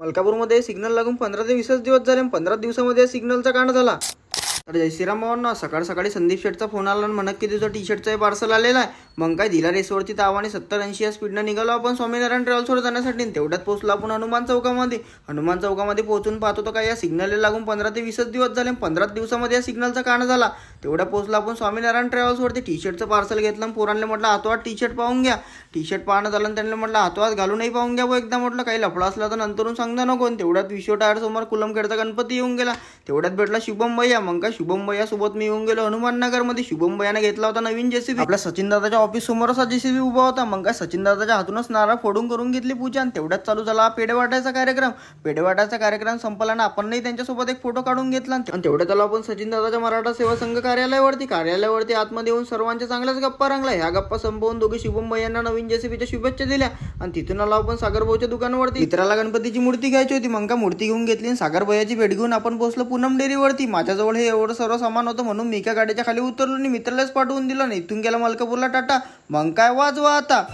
मलकापूरमध्ये signal लागून 15 ते 20 दिवस झाले. 15 दिवसामध्ये सिग्नलचा कांड झाला. तर जय श्रीराम भावांना, सकाळ सकाळी संदीप शेठचा फोन आला आणि म्हणत की तुझं टी शर्टचं पार्सल आलेलं आहे. मग काय दिला रेसवरती तावाने 70-80 या स्पीडनं निघालो आपण स्वामीनारायण ट्रॅव्हल्सवर जाण्यासाठी. तेवढ्यात पोहोचलो आपण हनुमान चौकामध्ये. हनुमान चौकामध्ये पोहोचून पाहतो तर काय या सिग्नलला लागून 15 ते 20 दिवस झाले. 15 दिवसामध्ये या सिग्नलचा कांड झाला. तेवढ्या पोहोचलो आपण स्वामीनारायण ट्रॅव्हल्सवरती. टी शर्टचं पार्सल घेतलं आणि पोरांना म्हटलं हातोहात टी शर्ट पाहून घ्या. टी शर्ट पाहणं झालं आणि त्यांना म्हटलं हातोहात घालूनही पाहून घ्या. एकदा म्हटलं काही लफडा असला तर नंतरून सांगता नको. तेवढ्यात विश्व टायर समोर कुलमखेडचा गणपती येऊन गेला. तेवढ्यात भेटला शुभम भैया. मग काय शुभम भैया सोबत मी येऊन गेलो हनुमाननगरमध्ये. शुभम भैयाने घेतला होता नवीन जेसीबी. आपल्या सचिन दादाच्या ऑफिस समोर असा जेसीबी उभा होता. मग काय सचिन दादाच्या हातूनच नारळ फोडून करून घेतली पूजा. आणि तेवढ्यात चालू झाला पेढे वाटायचा कार्यक्रम. पेढे वाटायचा कार्यक्रम संपला ना आपणही त्यांच्यासोबत एक फोटो काढून घेतला. आणि तेवढ्यात आलो आपण सचिन दादाच्या मराठा सेवा संघ कार्यालयावरती आतमध्ये येऊन सर्वांच्या चांगल्याच गप्पा रंगला. ह्या गप्पा संपवून दोघे शुभम भैयांना नवीन जेसीबीच्या शुभेच्छा दिल्या. आणि तिथून आलो आपण सागर भाऊच्या दुकानावरती. मित्राला गणपतीची मूर्ती घ्यायची होती. मग का मूर्ती घेऊन घेतली आणि सागर भैयाची भेट घेऊन आपण पोहोचलो पूनम डेअरीवरती. माझ्याजवळ हे एवढं सर्व सामान होतं म्हणून मी एका गाडीच्या खाली उतरलो आणि मित्रालाच पाठवून दिलं. आणि इथून गेला मलकापूरला टाटा. मग काय वाजवा आता.